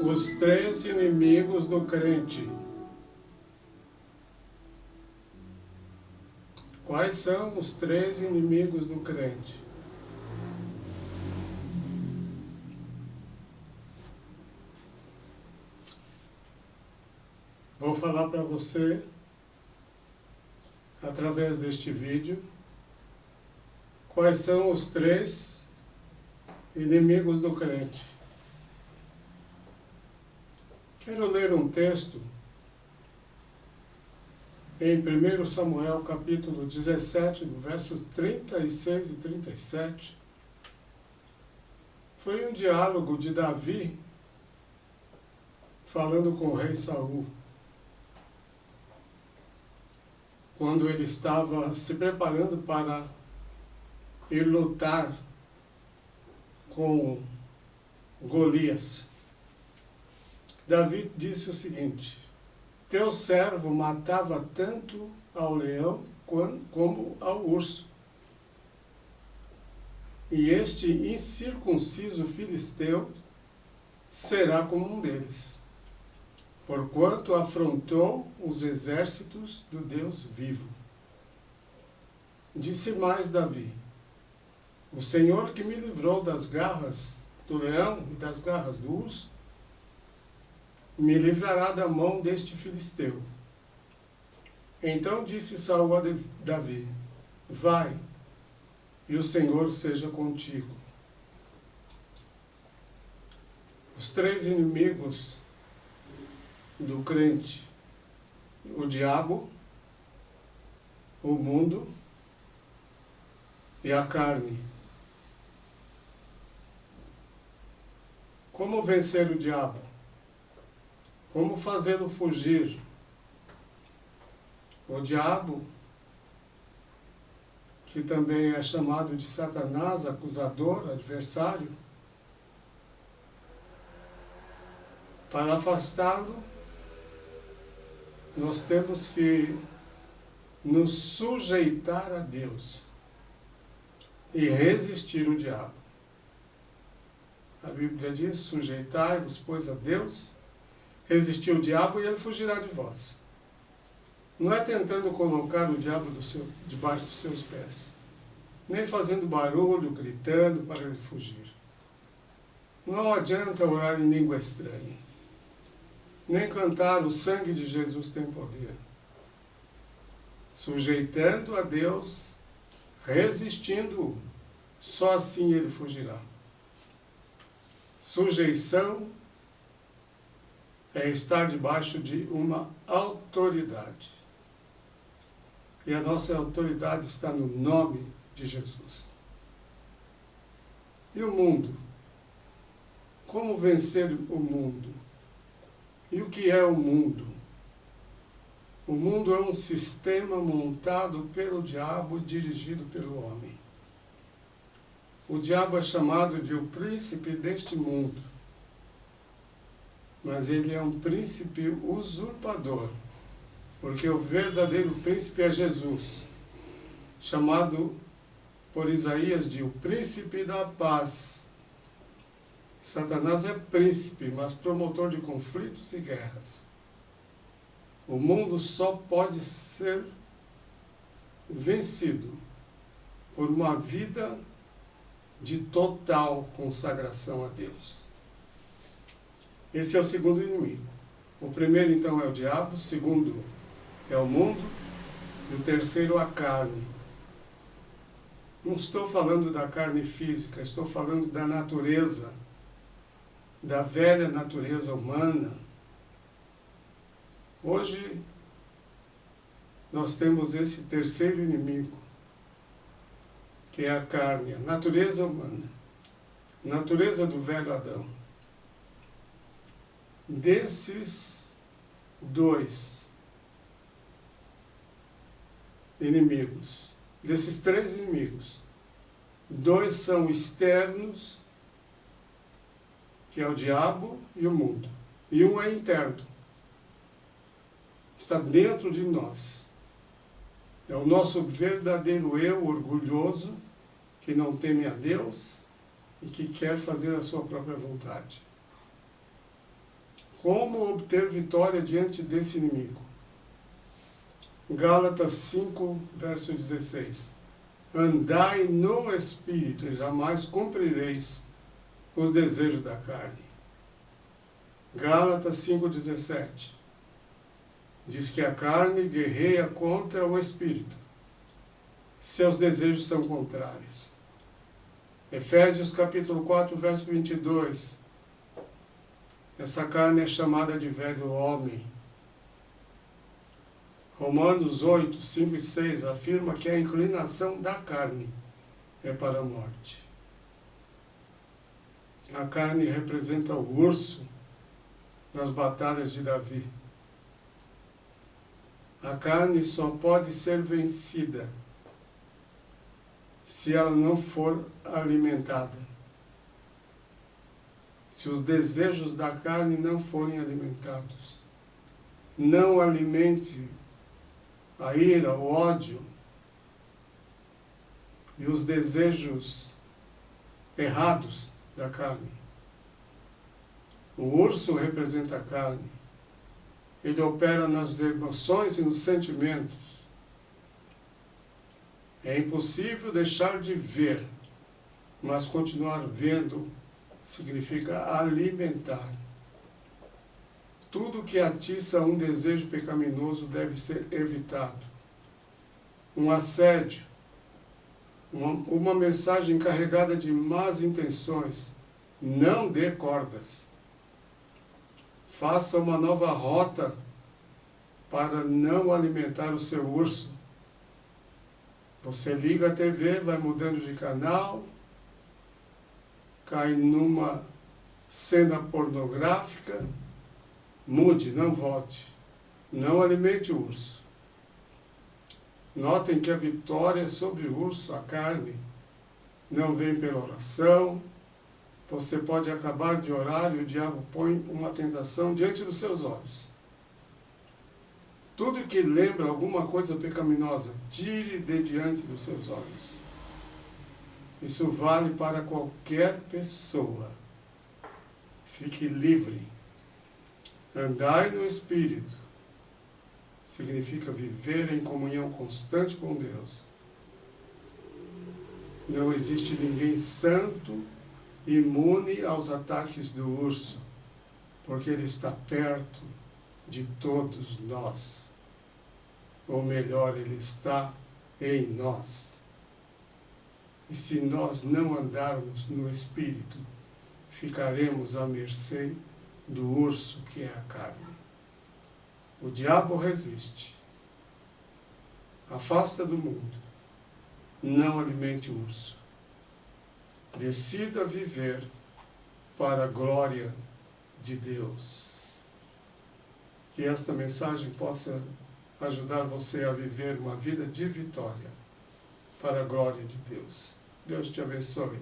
Os três inimigos do crente. Quais são os três inimigos do crente? Vou falar para você, através deste vídeo, quais são os três inimigos do crente. Quero ler um texto em 1 Samuel, capítulo 17, do versos 36 e 37. Foi um diálogo de Davi falando com o rei Saul, quando ele estava se preparando para ir lutar com Golias. Davi disse o seguinte: teu servo matava tanto ao leão como ao urso, e este incircunciso filisteu será como um deles, porquanto afrontou os exércitos do Deus vivo. Disse mais Davi: o Senhor que me livrou das garras do leão e das garras do urso, me livrará da mão deste filisteu. Então disse Saul a Davi: vai, e o Senhor seja contigo. Os três inimigos do crente: o diabo, o mundo e a carne. Como vencer o diabo? Como fazê-lo fugir? O diabo, que também é chamado de Satanás, acusador, adversário, para afastá-lo, nós temos que nos sujeitar a Deus e resistir o diabo. A Bíblia diz: sujeitai-vos, pois, a Deus, resistir o diabo e ele fugirá de vós. Não é tentando colocar o diabo debaixo dos seus pés, nem fazendo barulho, gritando para ele fugir. Não adianta orar em língua estranha, nem cantar o sangue de Jesus tem poder. Sujeitando a Deus, resistindo-o, só assim ele fugirá. Sujeição é estar debaixo de uma autoridade. E a nossa autoridade está no nome de Jesus. E o mundo? Como vencer o mundo? E o que é o mundo? O mundo é um sistema montado pelo diabo e dirigido pelo homem. O diabo é chamado de o príncipe deste mundo, mas ele é um príncipe usurpador, porque o verdadeiro príncipe é Jesus, chamado por Isaías de o príncipe da paz. Satanás é príncipe, mas promotor de conflitos e guerras. O mundo só pode ser vencido por uma vida de total consagração a Deus. Esse é o segundo inimigo. O primeiro, então, é o diabo, o segundo é o mundo, e o terceiro, a carne. Não estou falando da carne física, estou falando da natureza, da velha natureza humana. Hoje, nós temos esse terceiro inimigo, que é a carne, a natureza humana, a natureza do velho Adão. Desses dois, inimigos. Desses 3 inimigos, 2 são externos, que é o diabo e o mundo. E um é interno. Está dentro de nós. É o nosso verdadeiro eu orgulhoso, que não teme a Deus e que quer fazer a sua própria vontade. Como obter vitória diante desse inimigo? Gálatas 5, verso 16. Andai no Espírito e jamais cumprireis os desejos da carne. Gálatas 5,17. Diz que a carne guerreia contra o Espírito. Seus desejos são contrários. Efésios capítulo 4, verso 22. Essa carne é chamada de velho homem. Romanos 8, 5 e 6 afirma que a inclinação da carne é para a morte. A carne representa o urso nas batalhas de Davi. A carne só pode ser vencida se ela não for alimentada. Se os desejos da carne não forem alimentados. Não alimente a ira, o ódio e os desejos errados da carne. O urso representa a carne. Ele opera nas emoções e nos sentimentos. É impossível deixar de ver, mas continuar vendo significa alimentar. Tudo que atiça um desejo pecaminoso deve ser evitado. Um assédio, uma mensagem carregada de más intenções, não dê cordas. Faça uma nova rota para não alimentar o seu urso. Você liga a TV, vai mudando de canal, cai numa cena pornográfica, mude, não volte. Não alimente o urso. Notem que a vitória sobre o urso, a carne, não vem pela oração. Você pode acabar de orar e o diabo põe uma tentação diante dos seus olhos. Tudo que lembra alguma coisa pecaminosa, tire de diante dos seus olhos. Isso vale para qualquer pessoa. Fique livre. Andai no Espírito. Significa viver em comunhão constante com Deus. Não existe ninguém santo, imune aos ataques do urso, porque ele está perto de todos nós. Ou melhor, ele está em nós. E se nós não andarmos no Espírito, ficaremos à mercê do urso que é a carne. O diabo resiste. Afasta do mundo. Não alimente o urso. Decida viver para a glória de Deus. Que esta mensagem possa ajudar você a viver uma vida de vitória para a glória de Deus. Deus te abençoe.